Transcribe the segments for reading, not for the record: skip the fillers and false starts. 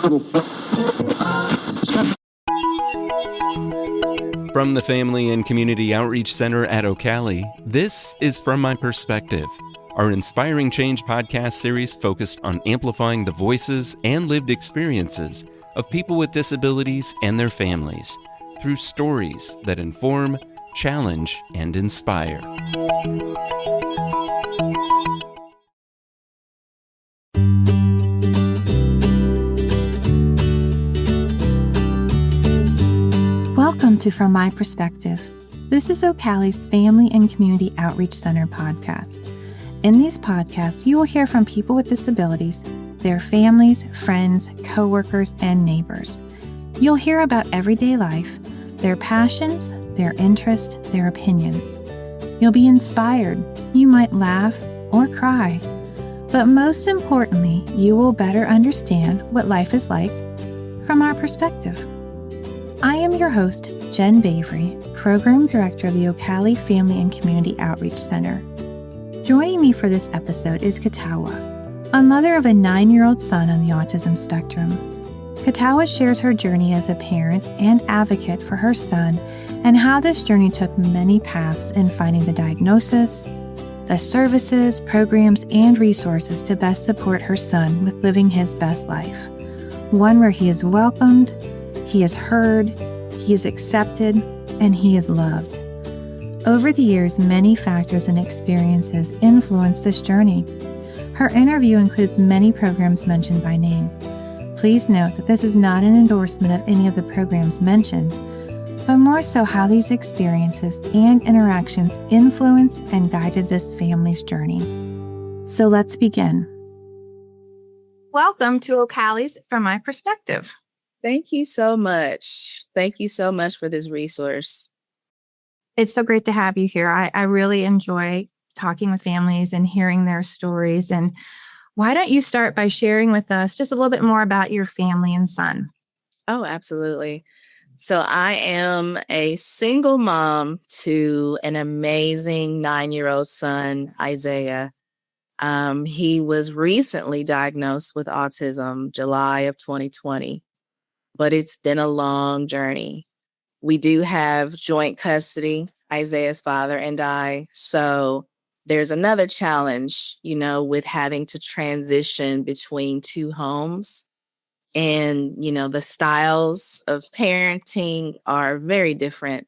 From the Family and Community Outreach Center at OCALI, this is From My Perspective, our Inspiring Change podcast series focused on amplifying the voices and lived experiences of people with disabilities and their families through stories that inform, challenge, and inspire. Welcome to From My Perspective. This is OCALI's Family and Community Outreach Center podcast. In these podcasts, you will hear from people with disabilities, their families, friends, coworkers, and neighbors. You'll hear about everyday life, their passions, their interests, their opinions. You'll be inspired. You might laugh or cry. But most importantly, you will better understand what life is like from our perspective. I am your host, Jen Bavery, Program Director of the OCALI Family and Community Outreach Center. Joining me for this episode is Katwai, a mother of a 9-year-old son on the autism spectrum. Katwai shares her journey as a parent and advocate for her son and how this journey took many paths in finding the diagnosis, the services, programs, and resources to best support her son with living his best life. One where he is welcomed, he is heard, he is accepted, and he is loved. Over the years, many factors and experiences influenced this journey. Her interview includes many programs mentioned by names. Please note that this is not an endorsement of any of the programs mentioned, but more so how these experiences and interactions influenced and guided this family's journey. So let's begin. Welcome to OCALI's From My Perspective. Thank you so much. Thank you so much for this resource. It's so great to have you here. I really enjoy talking with families and hearing their stories. And why don't you start by sharing with us just a little bit more about your family and son? Oh, absolutely. So I am a single mom to an amazing 9-year-old son, Isaiah. He was recently diagnosed with autism, July of 2020. But it's been a long journey. We do have joint custody, Isaiah's father and I. So there's another challenge, with having to transition between two homes. And, the styles of parenting are very different.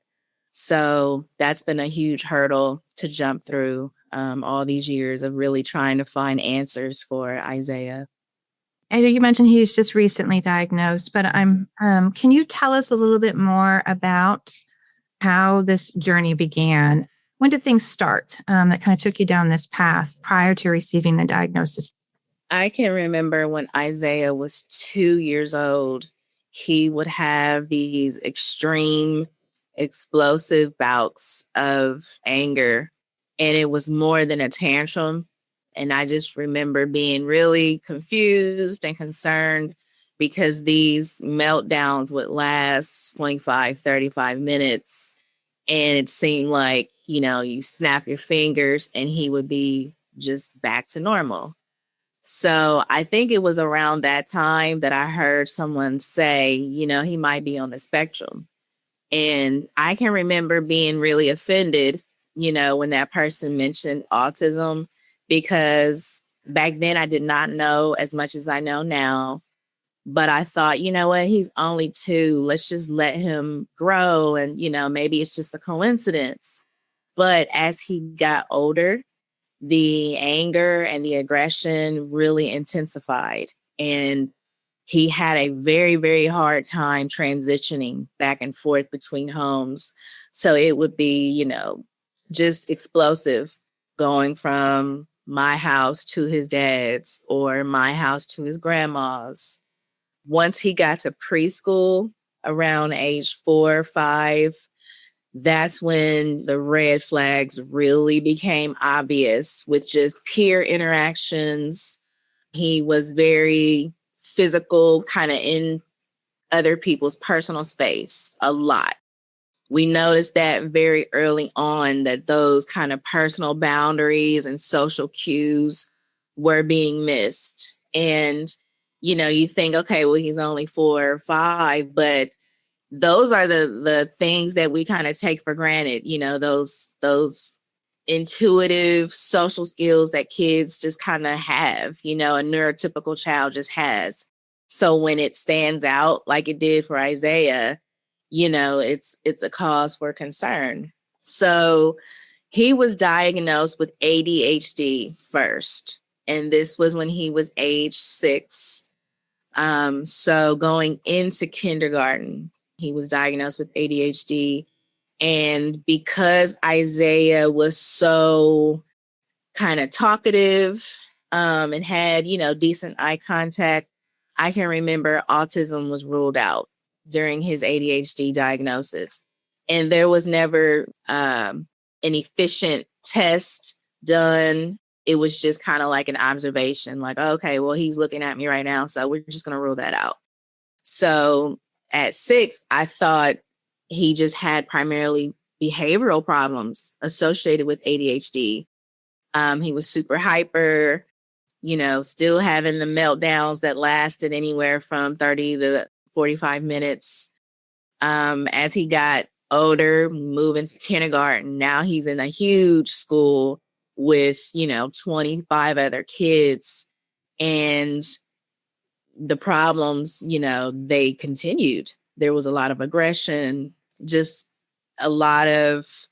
So that's been a huge hurdle to jump through all these years of really trying to find answers for Isaiah. I know you mentioned he's just recently diagnosed, but can you tell us a little bit more about how this journey began? When did things start that kind of took you down this path prior to receiving the diagnosis? I can remember when Isaiah was 2 years old, he would have these extreme, explosive bouts of anger, and it was more than a tantrum. And I just remember being really confused and concerned because these meltdowns would last 25, 35 minutes. And it seemed like, you snap your fingers and he would be just back to normal. So I think it was around that time that I heard someone say, he might be on the spectrum. And I can remember being really offended, when that person mentioned autism. Because back then I did not know as much as I know now. But I thought, you know what, he's only 2. Let's just let him grow. And, maybe it's just a coincidence. But as he got older, the anger and the aggression really intensified. And he had a very, very hard time transitioning back and forth between homes. So it would be, just explosive going from my house to his dad's or my house to his grandma's. Once he got to preschool around age 4 or 5, that's when the red flags really became obvious with just peer interactions. He was very physical, kind of in other people's personal space a lot. We noticed that very early on that those kind of personal boundaries and social cues were being missed. And You think, okay, well, he's only 4 or 5, but those are the things that we kind of take for granted, those intuitive social skills that kids just kind of have, a neurotypical child just has. So when it stands out like it did for Isaiah, it's a cause for concern. So he was diagnosed with ADHD first, and this was when he was age 6. So going into kindergarten, he was diagnosed with ADHD. And because Isaiah was so kind of talkative, and had, decent eye contact, I can remember autism was ruled out during his ADHD diagnosis. And there was never an efficient test done. It was just kind of like an observation, like, okay, well, he's looking at me right now, so we're just going to rule that out. So at 6, I thought he just had primarily behavioral problems associated with ADHD. He was super hyper, still having the meltdowns that lasted anywhere from 30 to 45 minutes. As he got older, moving to kindergarten, now he's in a huge school with, 25 other kids. And the problems, they continued. There was a lot of aggression, just a lot of,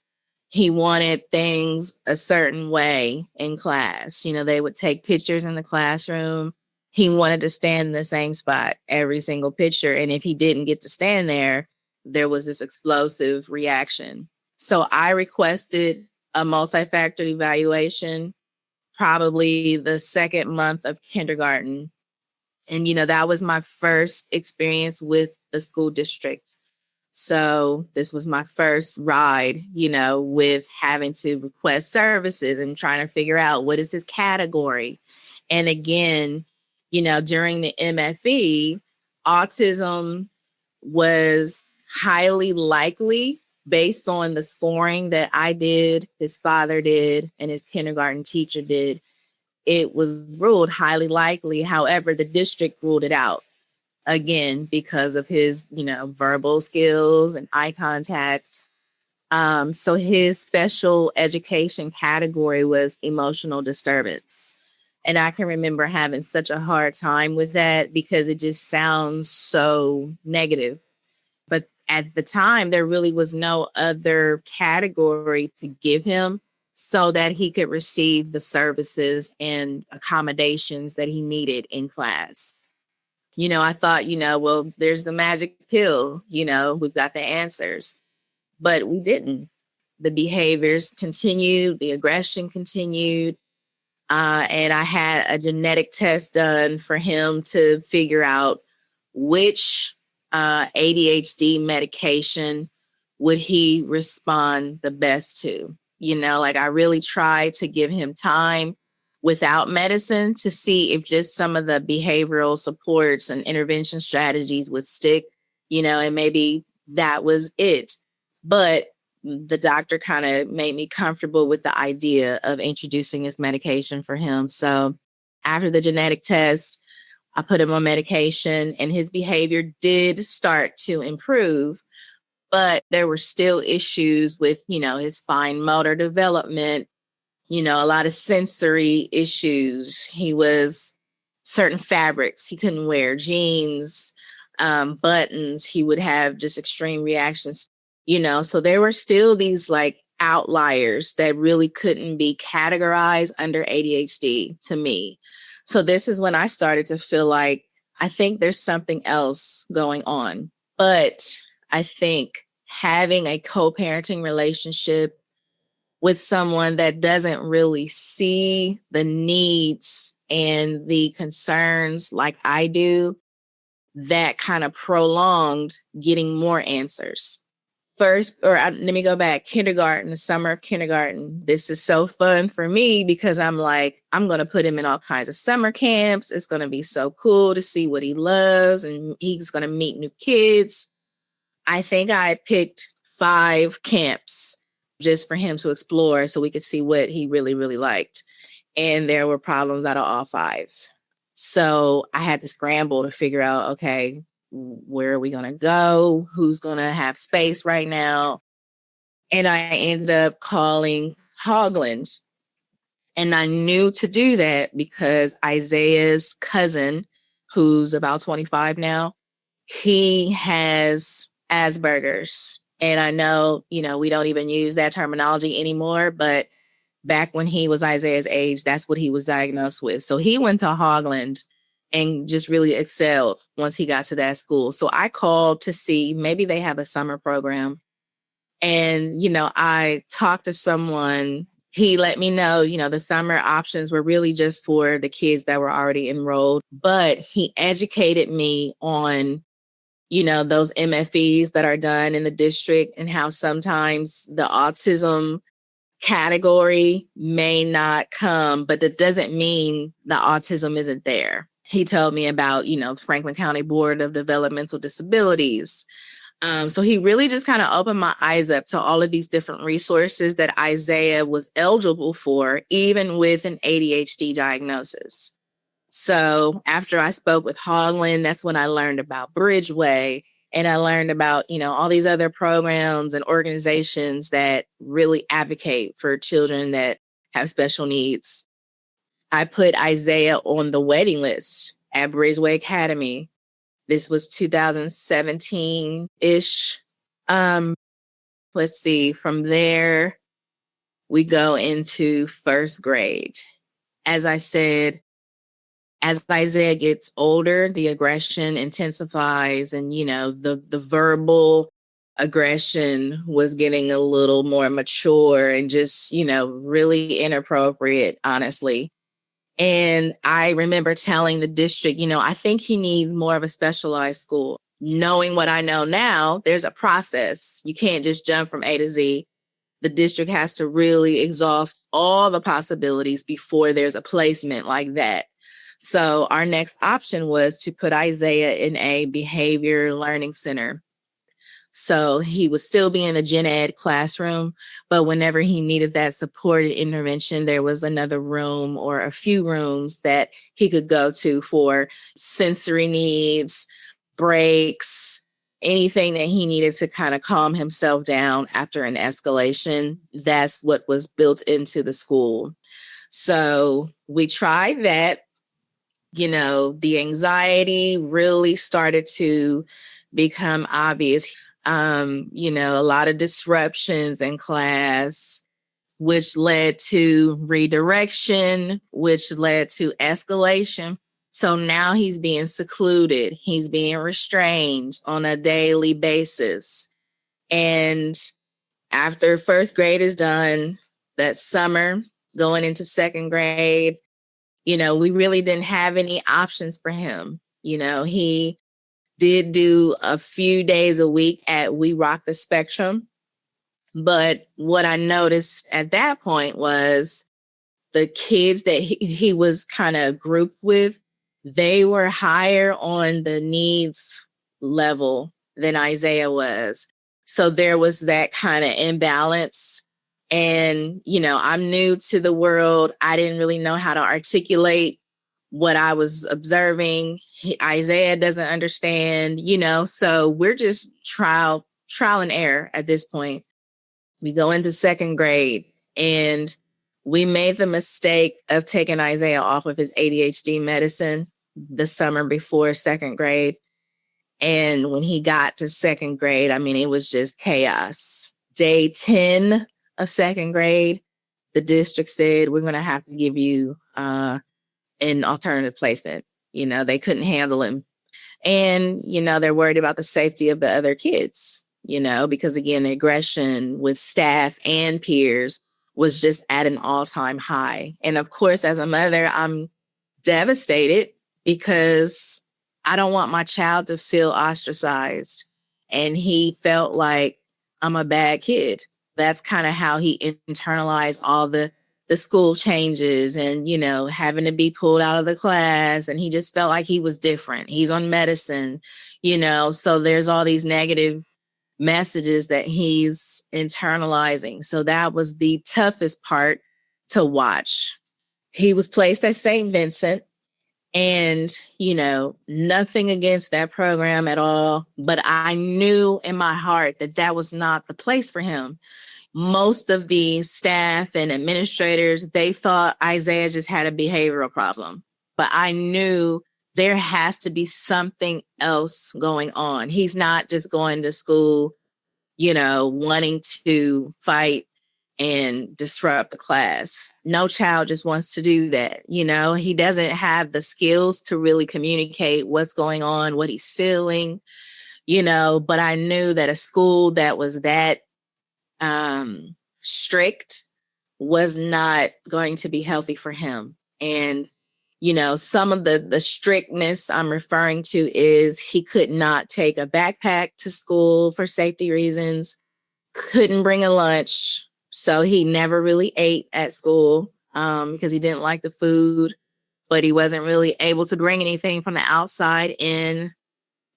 he wanted things a certain way in class. They would take pictures in the classroom. He wanted to stand in the same spot every single picture. And if he didn't get to stand there, there was this explosive reaction. So I requested a multi-factor evaluation, probably the second month of kindergarten. And, that was my first experience with the school district. So this was my first ride, with having to request services and trying to figure out what is his category. And again, during the MFE, autism was highly likely based on the scoring that I did, his father did, and his kindergarten teacher did. It was ruled highly likely. However, the district ruled it out again because of his, verbal skills and eye contact. So his special education category was emotional disturbance. And I can remember having such a hard time with that because it just sounds so negative. But at the time, there really was no other category to give him so that he could receive the services and accommodations that he needed in class. I thought, well, there's the magic pill, we've got the answers, but we didn't. The behaviors continued, the aggression continued. And I had a genetic test done for him to figure out which ADHD medication would he respond the best to. I really tried to give him time without medicine to see if just some of the behavioral supports and intervention strategies would stick, and maybe that was it. But the doctor kind of made me comfortable with the idea of introducing this medication for him. So after the genetic test, I put him on medication and his behavior did start to improve, but there were still issues with, his fine motor development, a lot of sensory issues. He was certain fabrics he couldn't wear, jeans, buttons. He would have just extreme reactions, so there were still these like outliers that really couldn't be categorized under ADHD to me. So this is when I started to feel like, I think there's something else going on. But I think having a co-parenting relationship with someone that doesn't really see the needs and the concerns like I do, that kind of prolonged getting more answers. Let me go back, kindergarten, the summer of kindergarten. This is so fun for me because I'm like, I'm going to put him in all kinds of summer camps. It's going to be so cool to see what he loves and he's going to meet new kids. I think I picked 5 camps just for him to explore so we could see what he really, really liked. And there were problems out of all 5. So I had to scramble to figure out, okay, where are we going to go? Who's going to have space right now? And I ended up calling Hogland. And I knew to do that because Isaiah's cousin, who's about 25 now, he has Asperger's. And I know, we don't even use that terminology anymore, but back when he was Isaiah's age, that's what he was diagnosed with. So he went to Hogland and just really excelled once he got to that school. So I called to see maybe they have a summer program. And, I talked to someone. He let me know, the summer options were really just for the kids that were already enrolled. But he educated me on, those MFEs that are done in the district and how sometimes the autism category may not come, but that doesn't mean the autism isn't there. He told me about, the Franklin County Board of Developmental Disabilities. So he really just kind of opened my eyes up to all of these different resources that Isaiah was eligible for, even with an ADHD diagnosis. So after I spoke with Hogland, that's when I learned about Bridgeway. And I learned about, all these other programs and organizations that really advocate for children that have special needs. I put Isaiah on the waiting list at Bridgeway Academy. This was 2017-ish. Let's see, from there, we go into first grade. As I said, as Isaiah gets older, the aggression intensifies and, the verbal aggression was getting a little more mature and just, really inappropriate, honestly. And I remember telling the district, I think he needs more of a specialized school. Knowing what I know now, there's a process. You can't just jump from A to Z. The district has to really exhaust all the possibilities before there's a placement like that. So our next option was to put Isaiah in a behavior learning center. So he would still be in the gen ed classroom, but whenever he needed that supported intervention, there was another room or a few rooms that he could go to for sensory needs, breaks, anything that he needed to kind of calm himself down after an escalation. That's what was built into the school. So we tried that. The anxiety really started to become obvious. A lot of disruptions in class, which led to redirection, which led to escalation. So now he's being secluded. He's being restrained on a daily basis. And after first grade is done, that summer, going into second grade, we really didn't have any options for him. He did do a few days a week at We Rock the Spectrum. But what I noticed at that point was the kids that he was kind of grouped with, they were higher on the needs level than Isaiah was. So there was that kind of imbalance. And, I'm new to the world. I didn't really know how to articulate what I was observing. Isaiah doesn't understand, so we're just trial and error at this point. We go into second grade and we made the mistake of taking Isaiah off of his ADHD medicine the summer before second grade. And when he got to second grade, it was just chaos. Day 10 of second grade, the district said, we're going to have to give you an alternative placement. They couldn't handle him. And, they're worried about the safety of the other kids, because again, the aggression with staff and peers was just at an all-time high. And of course, as a mother, I'm devastated because I don't want my child to feel ostracized. And he felt like I'm a bad kid. That's kind of how he internalized all the school changes and, having to be pulled out of the class. And he just felt like he was different. He's on medicine, so there's all these negative messages that he's internalizing. So that was the toughest part to watch. He was placed at St. Vincent. And, nothing against that program at all. But I knew in my heart that that was not the place for him. Most of the staff and administrators, they thought Isaiah just had a behavioral problem. But I knew there has to be something else going on. He's not just going to school, wanting to fight and disrupt the class. No child just wants to do that. He doesn't have the skills to really communicate what's going on, what he's feeling, but I knew that a school that was that strict was not going to be healthy for him. And, some of the strictness I'm referring to is he could not take a backpack to school for safety reasons, couldn't bring a lunch. So he never really ate at school because he didn't like the food, but he wasn't really able to bring anything from the outside in.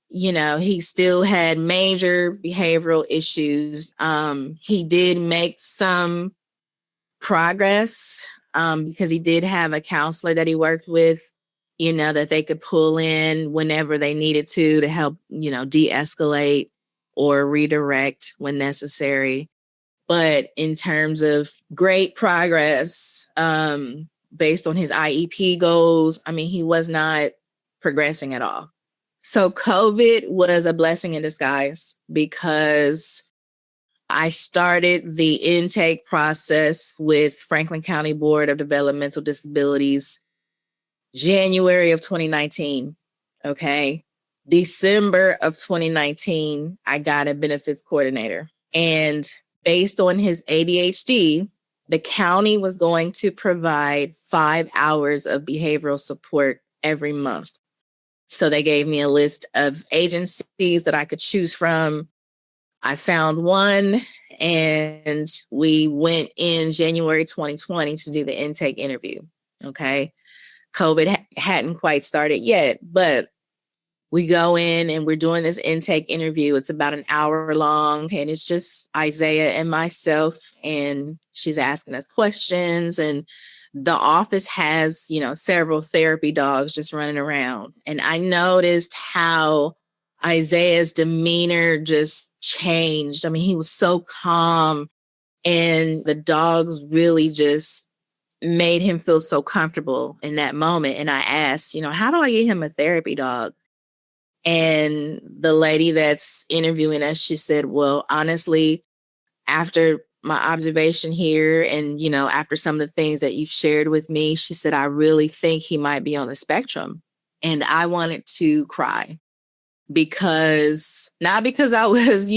He still had major behavioral issues. He did make some progress because he did have a counselor that he worked with, that they could pull in whenever they needed to help, de-escalate or redirect when necessary. But in terms of great progress, based on his IEP goals, he was not progressing at all. So COVID was a blessing in disguise because I started the intake process with Franklin County Board of Developmental Disabilities January of 2019. Okay. December of 2019, I got a benefits coordinator. And based on his ADHD, the county was going to provide 5 hours of behavioral support every month. So they gave me a list of agencies that I could choose from. I found one and we went in January 2020 to do the intake interview. Okay. COVID hadn't quite started yet, but we go in and we're doing this intake interview. It's about an hour long and it's just Isaiah and myself, and she's asking us questions, and the office has, several therapy dogs just running around. And I noticed how Isaiah's demeanor just changed. He was so calm, and the dogs really just made him feel so comfortable in that moment. And I asked, how do I get him a therapy dog? And the lady that's interviewing us, she said, well, honestly, after my observation here and, after some of the things that you've shared with me, she said, I really think he might be on the spectrum. And I wanted to cry not because I was,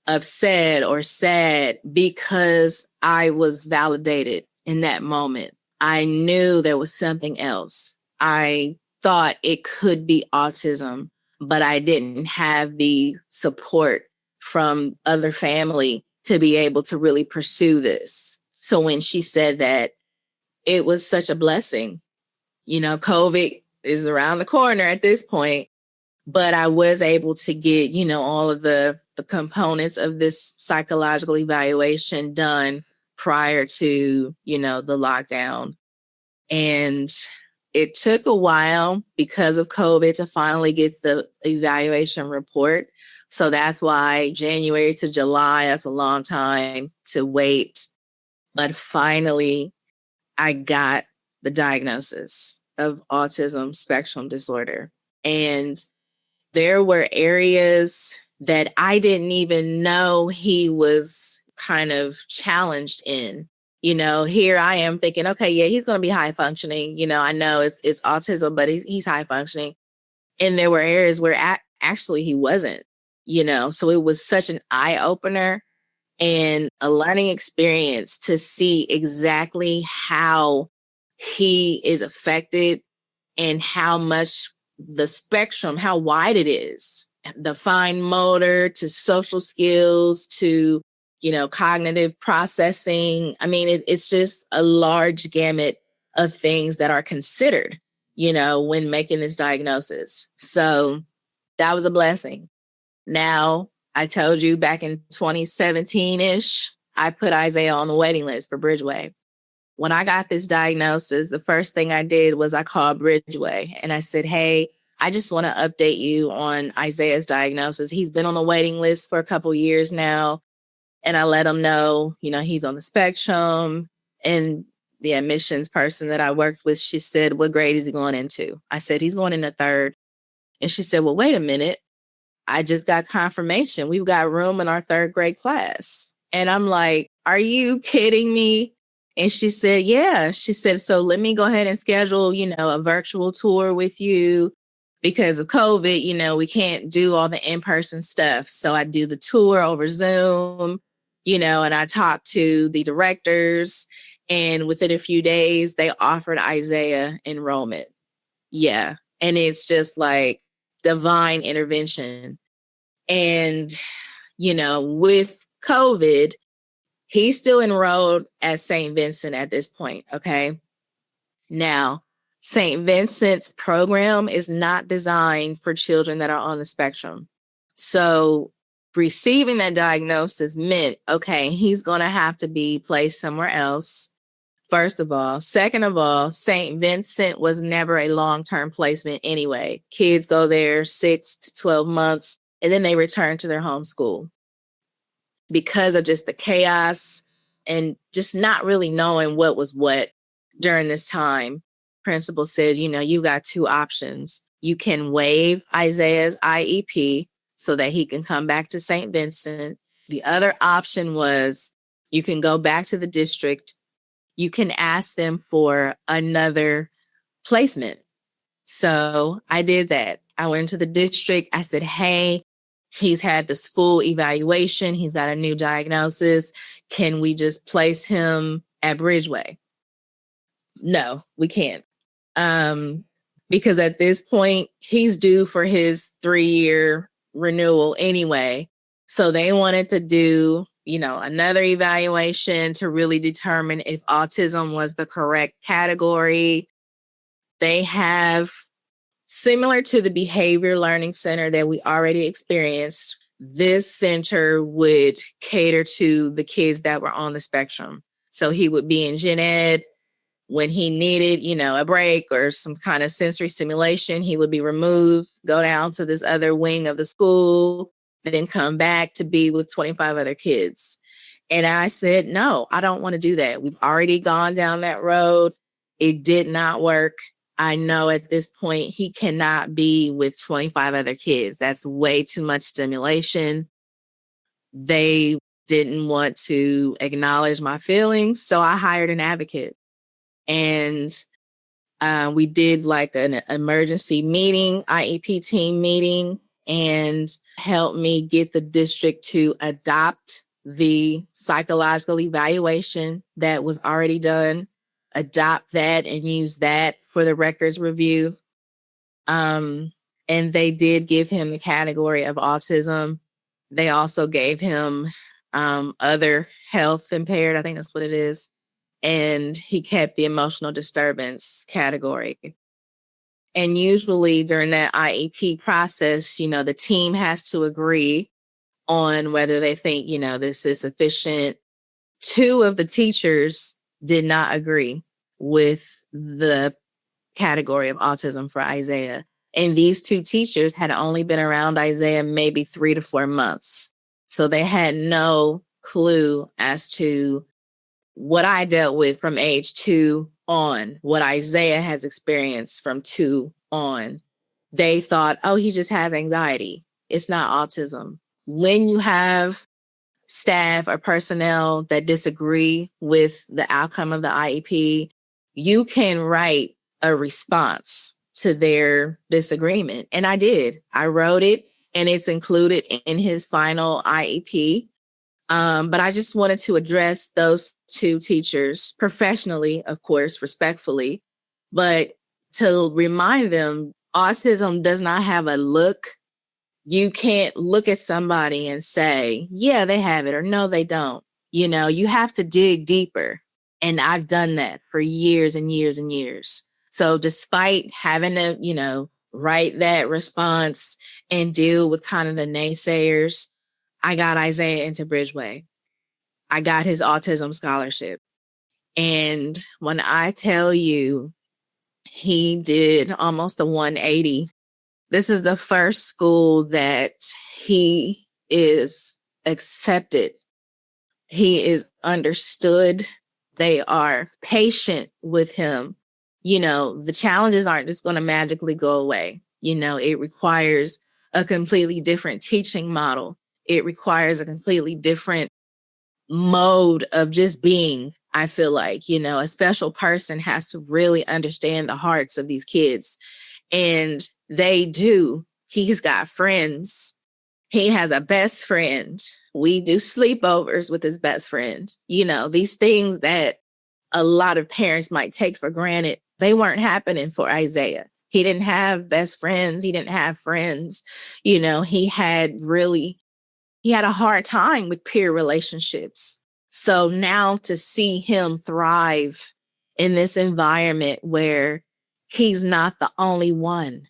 upset or sad, because I was validated in that moment. I knew there was something else. I thought it could be autism, but I didn't have the support from other family to be able to really pursue this. So when she said that, it was such a blessing. COVID is around the corner at this point, but I was able to get, all of the components of this psychological evaluation done prior to, the lockdown. And it took a while because of COVID to finally get the evaluation report. So that's why January to July, that's a long time to wait. But finally, I got the diagnosis of autism spectrum disorder. And there were areas that I didn't even know he was kind of challenged in. Here I am thinking, okay, yeah, he's going to be high functioning. I know it's autism, but he's high functioning. And there were areas where actually he wasn't, so it was such an eye opener and a learning experience to see exactly how he is affected and how much the spectrum, how wide it is, the fine motor to social skills to cognitive processing. It's just a large gamut of things that are considered, when making this diagnosis. So that was a blessing. Now, I told you back in 2017-ish, I put Isaiah on the waiting list for Bridgeway. when I got this diagnosis, the first thing I did was I called Bridgeway and I said, hey, I just want to update you on Isaiah's diagnosis. He's been on the waiting list for a couple years now. And I let him know, he's on the spectrum. And the admissions person that I worked with, she said, what grade is he going into? I said, he's going into third. And she said, well, wait a minute. I just got confirmation. We've got room in our third grade class. And I'm like, are you kidding me? And she said, yeah. She said, so let me go ahead and schedule, a virtual tour with you. Because of COVID, we can't do all the in-person stuff. So I do the tour over Zoom, and I talk to the directors. And within a few days, they offered Isaiah enrollment. Yeah. And it's just like divine intervention. And, with COVID, he's still enrolled at St. Vincent at this point. Okay. Now, St. Vincent's program is not designed for children that are on the spectrum. So receiving that diagnosis meant, okay, he's going to have to be placed somewhere else, first of all. Second of all, St. Vincent was never a long-term placement anyway. Kids go there 6 to 12 months, and then they return to their home school. Because of just the chaos and just not really knowing what was what during this time, principal said, you've got two options. You can waive Isaiah's IEP so that he can come back to St. Vincent. The other option was you can go back to the district. You can ask them for another placement. So I did that. I went to the district. I said, hey, he's had this full evaluation. He's got a new diagnosis. Can we just place him at Bridgeway? No, we can't. Because at this point, he's due for his 3-year renewal anyway. So they wanted to do, another evaluation to really determine if autism was the correct category. They have, similar to the Behavior Learning Center that we already experienced, this center would cater to the kids that were on the spectrum. So he would be in gen ed. When he needed, a break or some kind of sensory stimulation, he would be removed, go down to this other wing of the school, then come back to be with 25 other kids. And I said, no, I don't want to do that. We've already gone down that road. It did not work. I know at this point he cannot be with 25 other kids. That's way too much stimulation. They didn't want to acknowledge my feelings, so I hired an advocate. And we did like an emergency meeting, IEP team meeting, and helped me get the district to adopt the psychological evaluation that was already done, adopt that and use that for the records review. And they did give him the category of autism. They also gave him other health impaired, I think that's what it is. And he kept the emotional disturbance category. And usually during that IEP process, the team has to agree on whether they think, this is sufficient. 2 of the teachers did not agree with the category of autism for Isaiah. And these 2 teachers had only been around Isaiah maybe 3 to 4 months. So they had no clue as to what I dealt with from age 2 on, what Isaiah has experienced from 2 on. They thought, oh, he just has anxiety. It's not autism. When you have staff or personnel that disagree with the outcome of the IEP, you can write a response to their disagreement. And I did. I wrote it, and it's included in his final IEP. But I just wanted to address those 2 teachers professionally, of course, respectfully, but to remind them autism does not have a look. You can't look at somebody and say, yeah, they have it, or no, they don't. You have to dig deeper. And I've done that for years and years and years. So despite having to, write that response and deal with kind of the naysayers, I got Isaiah into Bridgeway. I got his autism scholarship. And when I tell you, he did almost a 180. This is the first school that he is accepted. He is understood. They are patient with him. The challenges aren't just going to magically go away. It requires a completely different teaching model. It requires a completely different mode of just being. I feel like, a special person has to really understand the hearts of these kids. And they do. He's got friends. He has a best friend. We do sleepovers with his best friend. These things that a lot of parents might take for granted, they weren't happening for Isaiah. He didn't have best friends. He didn't have friends. He had a hard time with peer relationships. So now to see him thrive in this environment where he's not the only one,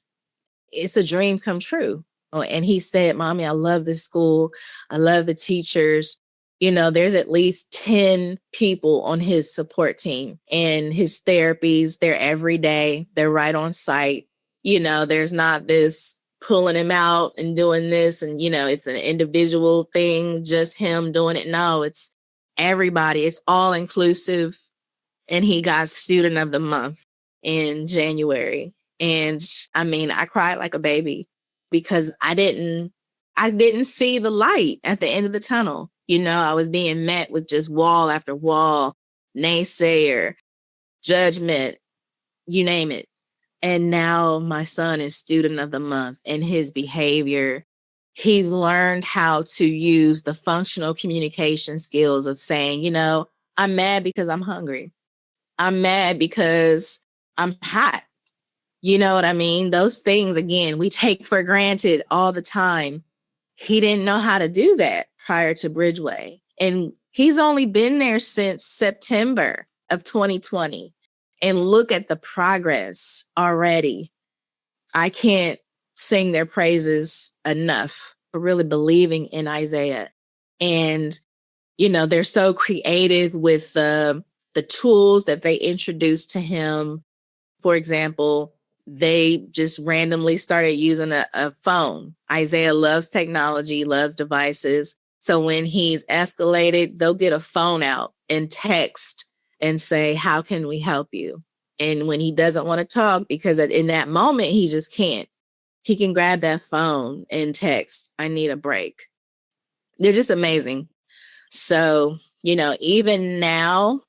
it's a dream come true. Oh, and he said, Mommy, I love this school. I love the teachers. There's at least 10 people on his support team, and his therapies, they're every day. They're right on site. There's not this pulling him out and doing this. And, it's an individual thing, just him doing it. No, it's everybody. It's all inclusive. And he got Student of the Month in January. And I mean, I cried like a baby because I didn't see the light at the end of the tunnel. I was being met with just wall after wall, naysayer, judgment, you name it. And now my son is Student of the Month, and his behavior, he learned how to use the functional communication skills of saying, I'm mad because I'm hungry. I'm mad because I'm hot. You know what I mean? Those things, again, we take for granted all the time. He didn't know how to do that prior to Bridgeway. And he's only been there since September of 2020. And look at the progress already. I can't sing their praises enough for really believing in Isaiah. And, they're so creative with the tools that they introduced to him. For example, they just randomly started using a phone. Isaiah loves technology, loves devices. So when he's escalated, they'll get a phone out and text and say, how can we help you? And when he doesn't want to talk, because in that moment, he just can't, he can grab that phone and text, I need a break. They're just amazing. So, even now,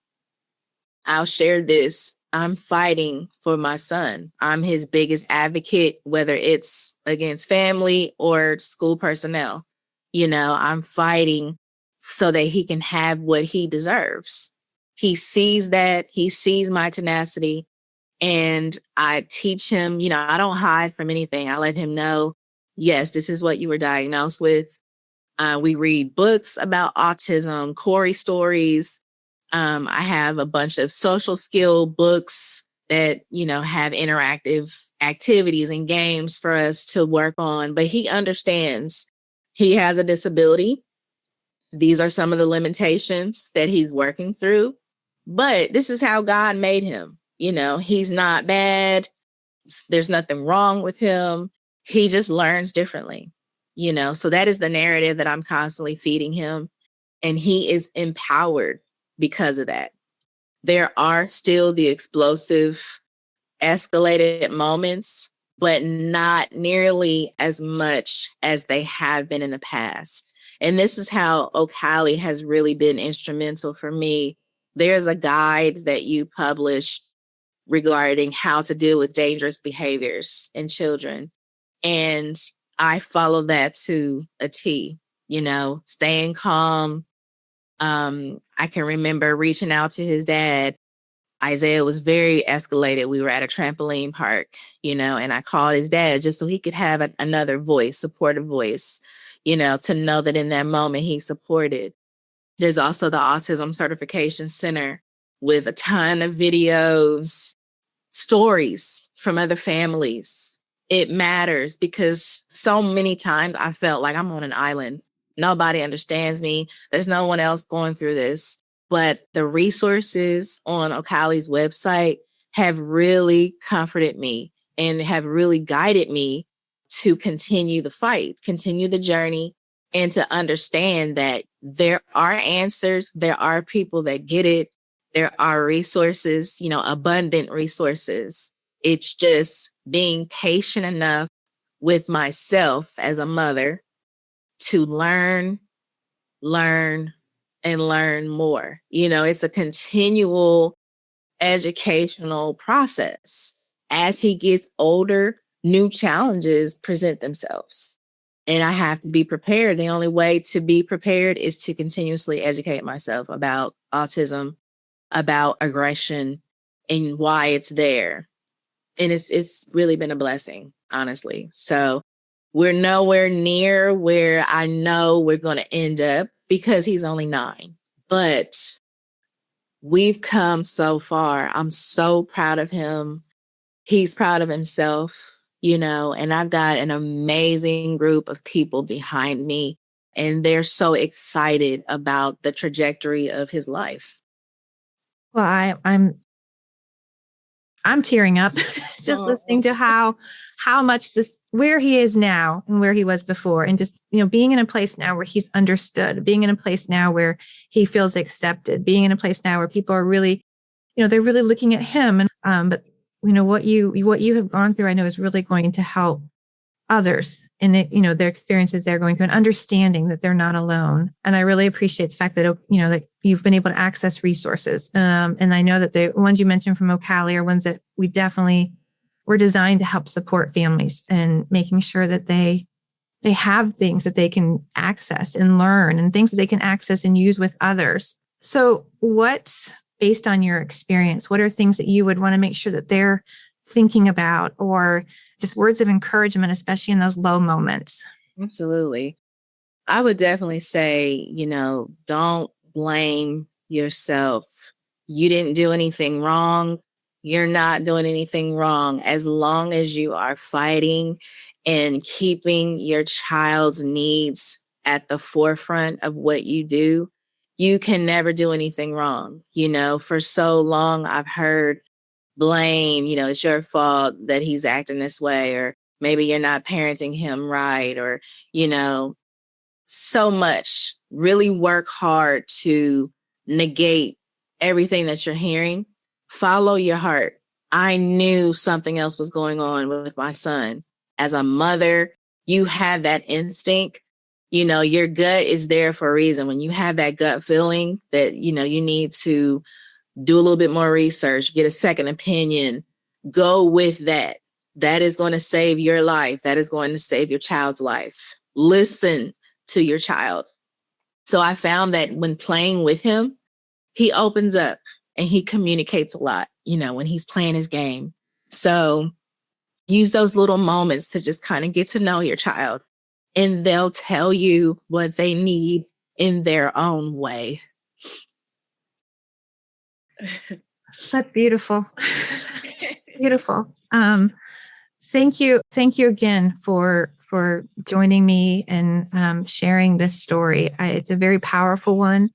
I'll share this. I'm fighting for my son. I'm his biggest advocate, whether it's against family or school personnel. I'm fighting so that he can have what he deserves. He sees that. He sees my tenacity. And I teach him, I don't hide from anything. I let him know, yes, this is what you were diagnosed with. We read books about autism, Corey stories. I have a bunch of social skill books that, have interactive activities and games for us to work on. But he understands he has a disability. These are some of the limitations that he's working through. But this is how God made him. He's not bad. There's nothing wrong with him. He just learns differently. So that is the narrative that I'm constantly feeding him. And he is empowered because of that. There are still the explosive, escalated moments, but not nearly as much as they have been in the past. And this is how OCALI has really been instrumental for me. There's a guide that you published regarding how to deal with dangerous behaviors in children. And I follow that to a T, staying calm. I can remember reaching out to his dad. Isaiah was very escalated. We were at a trampoline park, and I called his dad just so he could have another voice, supportive voice, to know that in that moment he's supported. There's also the Autism Certification Center with a ton of videos, stories from other families. It matters because so many times I felt like I'm on an island. Nobody understands me. There's no one else going through this. but the resources on OCALI's website have really comforted me and have really guided me to continue the fight, continue the journey, and to understand that there are answers, there are people that get it, there are resources, abundant resources. It's just being patient enough with myself as a mother to learn, and learn more. It's a continual educational process. As he gets older, new challenges present themselves. And I have to be prepared. The only way to be prepared is to continuously educate myself about autism, about aggression, and why it's there. And it's really been a blessing, honestly. So we're nowhere near where I know we're going to end up because he's only 9. But we've come so far. I'm so proud of him. He's proud of himself, and I've got an amazing group of people behind me, and they're so excited about the trajectory of his life. Well, I'm tearing up just listening to how much where he is now and where he was before, and just, being in a place now where he's understood, being in a place now where he feels accepted, being in a place now where people are really, they're really looking at him. And, but what you have gone through, I know is really going to help others in their experiences they're going through, and understanding that they're not alone. And I really appreciate the fact that, that you've been able to access resources. And I know that the ones you mentioned from OCALI are ones that we definitely were designed to help support families and making sure that they have things that they can access and learn, and things that they can access and use with others. So based on your experience, what are things that you would want to make sure that they're thinking about, or just words of encouragement, especially in those low moments? Absolutely. I would definitely say, don't blame yourself. You didn't do anything wrong. You're not doing anything wrong. As long as you are fighting and keeping your child's needs at the forefront of what you do, you can never do anything wrong. For so long, I've heard blame, it's your fault that he's acting this way, or maybe you're not parenting him right, or, so much. Really work hard to negate everything that you're hearing. Follow your heart. I knew something else was going on with my son. As a mother, you have that instinct. Your gut is there for a reason. When you have that gut feeling that, you need to do a little bit more research, get a second opinion, go with that. That is going to save your life. That is going to save your child's life. Listen to your child. So I found that when playing with him, he opens up and he communicates a lot, when he's playing his game. So use those little moments to just kind of get to know your child, and they'll tell you what they need in their own way. That's beautiful. Beautiful. Thank you again for joining me and sharing this story. It's a very powerful one,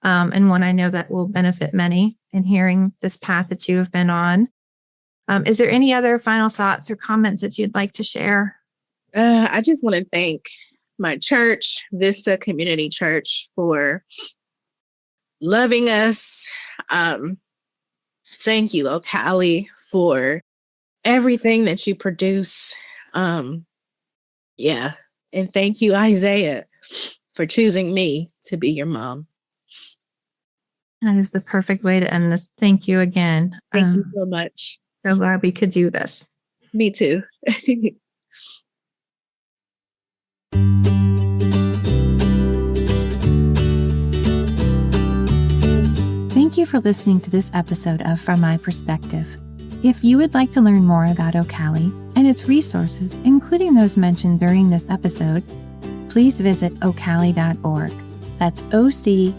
and one I know that will benefit many in hearing this path that you have been on. Is there any other final thoughts or comments that you'd like to share? I just want to thank my church, Vista Community Church, for loving us. Thank you, OCALI, for everything that you produce. And thank you, Isaiah, for choosing me to be your mom. That is the perfect way to end this. Thank you again. Thank you so much. So glad we could do this. Me too. Thank you for listening to this episode of From My Perspective. If you would like to learn more about OCALI and its resources, including those mentioned during this episode, please visit ocali.org. That's OCALI.org.